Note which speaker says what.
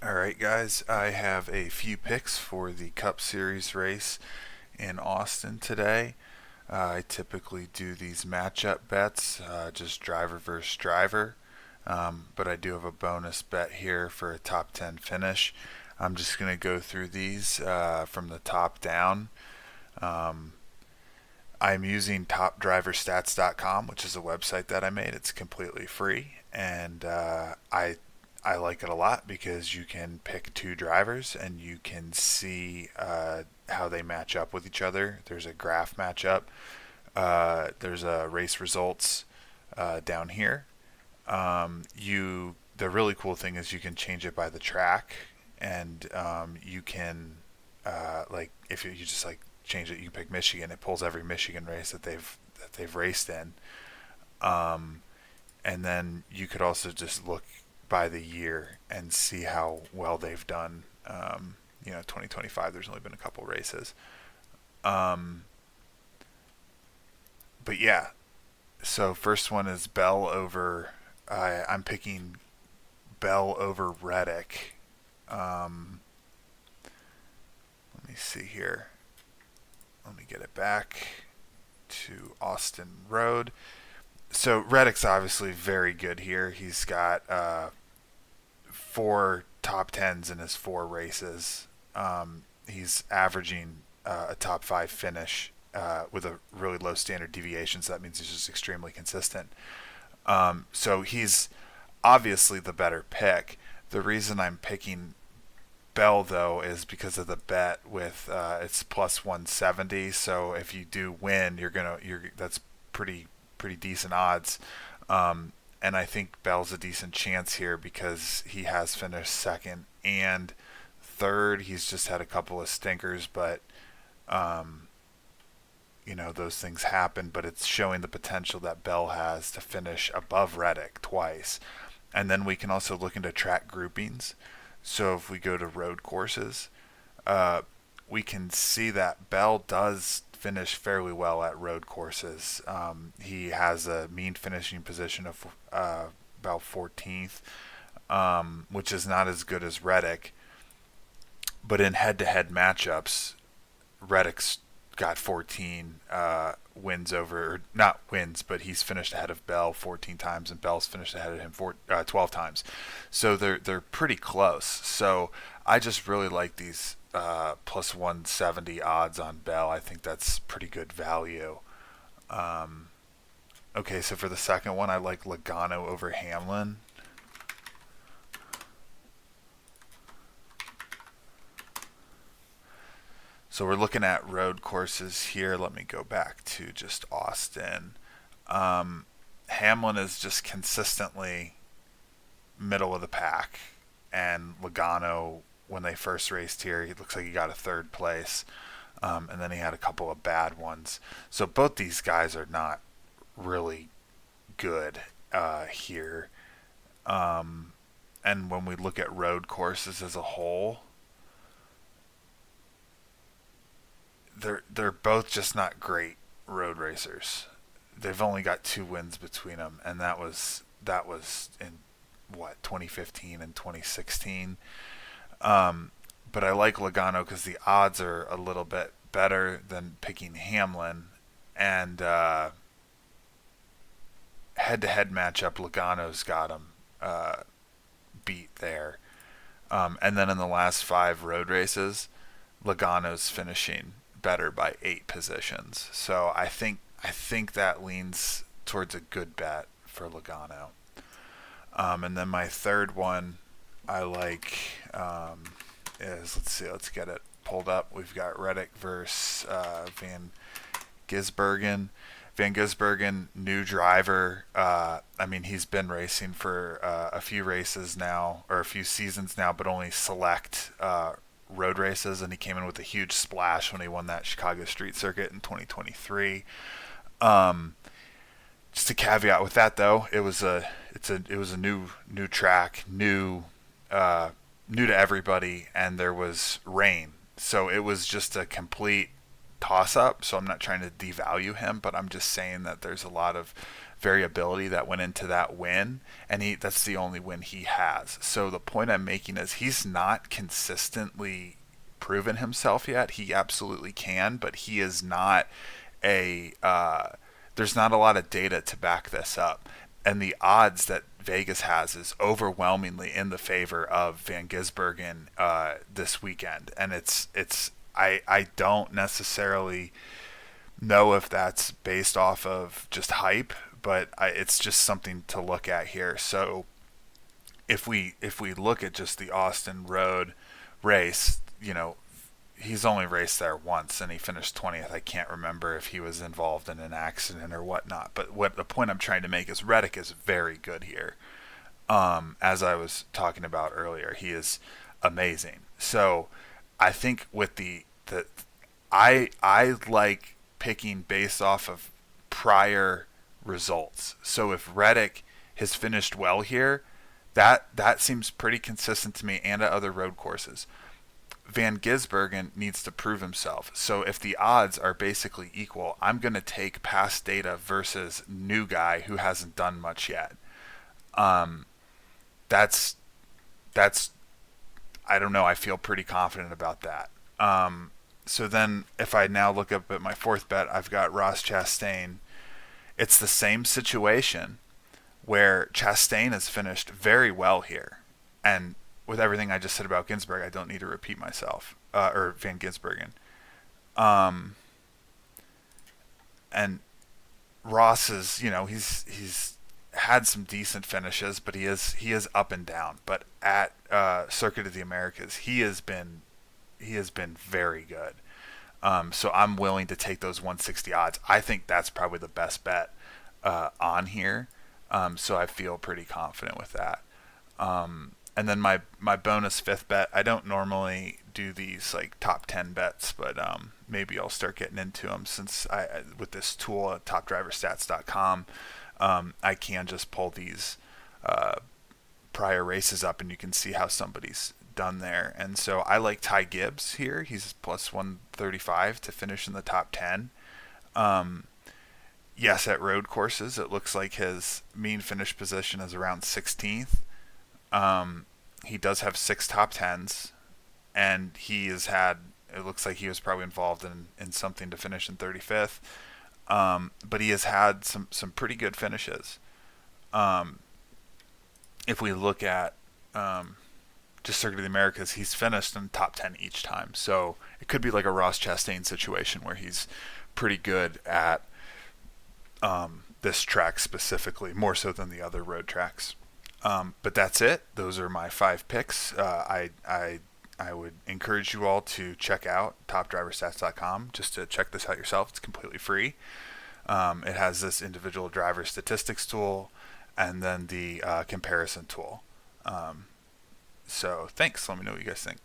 Speaker 1: All right, guys, I have a few picks for the Cup Series race in Austin today. I typically do these matchup bets, just driver versus driver, but I do have a bonus bet here for a top 10 finish. I'm just going to go through these from the top down. Um, I'm using topdriverstats.com, which is a website that I made. It's completely free, and I like it a lot because you can pick two drivers and you can see how they match up with each other. There's a graph matchup. There's a race results down here. The really cool thing is you can change it by the track, and you can if you just change it, you can pick Michigan. It pulls every Michigan race that they've raced in. Um, and then you could also just look by the year and see how well they've done. 2025, there's only been a couple races. Um, but yeah, so first one is Bell over. I'm picking Bell over Reddick. Um, Let me see here. Let me get it back to Austin Road. So Reddick's obviously very good here. He's got four top tens in his four races. He's averaging a top five finish with a really low standard deviation, so that means he's just extremely consistent. So he's obviously the better pick. The reason I'm picking Bell though is because of the bet with it's plus 170. So if you do win, you're that's pretty decent odds. And I think Bell's a decent chance here because he has finished second and third. He's just had a couple of stinkers, but um, those things happen. But it's showing the potential that Bell has to finish above Reddick twice. And then we can also look into track groupings. So if we go to road courses, uh, we can see that Bell does finish fairly well at road courses. He has a mean finishing position of about 14th, which is not as good as Reddick. But in head-to-head matchups, Reddick's got 14 wins over, not wins, but he's finished ahead of Bell 14 times, and Bell's finished ahead of him 12 times. So they're pretty close. So I just really like these plus 170 odds on Bell. I think that's pretty good value. Um, okay, so for the second one, I like Logano over Hamlin. So we're looking at road courses here. Let me go back to just Austin. Um, Hamlin is just consistently middle of the pack, and Logano, when they first raced here, he looks like he got a third place, and then he had a couple of bad ones. So both these guys are not really good here. Um, and when we look at road courses as a whole, they're both just not great road racers. They've only got two wins between them, and that was in what 2015 and 2016. Um, but I like Logano because the odds are a little bit better than picking Hamlin, and head-to-head matchup, Logano's got him beat there. And then in the last five road races, Logano's finishing better by 8 positions. So I think that leans towards a good bet for Logano. And then my third one I like is, let's see, let's get it pulled up. We've got Reddick versus Van Gisbergen. Van Gisbergen, new driver. I mean, he's been racing for a few races now, or a few seasons now, but only select road races. And he came in with a huge splash when he won that Chicago Street Circuit in 2023. Um, just a caveat with that, though, it was a new track, new to everybody, and there was rain, so it was just a complete toss up. So I'm not trying to devalue him, but I'm just saying that there's a lot of variability that went into that win, and that's the only win he has. So the point I'm making is he's not consistently proven himself yet. He absolutely can, but he is not a there's not a lot of data to back this up, and the odds that Vegas has is overwhelmingly in the favor of Van Gisbergen this weekend, and I don't necessarily know if that's based off of just hype, but it's just something to look at here. So if we look at just the Austin Road race, he's only raced there once and he finished 20th. I can't remember if he was involved in an accident or whatnot. But what the point I'm trying to make is Reddick is very good here. As I was talking about earlier, he is amazing. So I think with I like picking based off of prior results. So if Reddick has finished well here, that seems pretty consistent to me and at other road courses. Van Gisbergen needs to prove himself. So if the odds are basically equal, I'm going to take past data versus new guy who hasn't done much yet. That's I don't know. I feel pretty confident about that. So then if I now look up at my fourth bet, I've got Ross Chastain. It's the same situation where Chastain has finished very well here. And with everything I just said about Ginsburg, I don't need to repeat myself, or Van Gisbergen. And Ross is, he's had some decent finishes, but he is up and down. But at Circuit of the Americas, he has been very good. So I'm willing to take those 160 odds. I think that's probably the best bet on here. So I feel pretty confident with that. And then my bonus fifth bet, I don't normally do these like top 10 bets, but maybe I'll start getting into them since with this tool at topdriverstats.com, I can just pull these prior races up and you can see how somebody's done there. And so I like Ty Gibbs here. He's plus 135 to finish in the top 10. Yes, at road courses, it looks like his mean finish position is around 16th. He does have 6 top 10s, and it looks like he was probably involved in something to finish in 35th. But he has had some pretty good finishes. If we look at just Circuit of the Americas, he's finished in the top 10 each time. So it could be like a Ross Chastain situation where he's pretty good at this track specifically, more so than the other road tracks. But that's it. Those are my 5 picks. I would encourage you all to check out topdriverstats.com just to check this out yourself. It's completely free. It has this individual driver statistics tool and then the comparison tool. So thanks. Let me know what you guys think.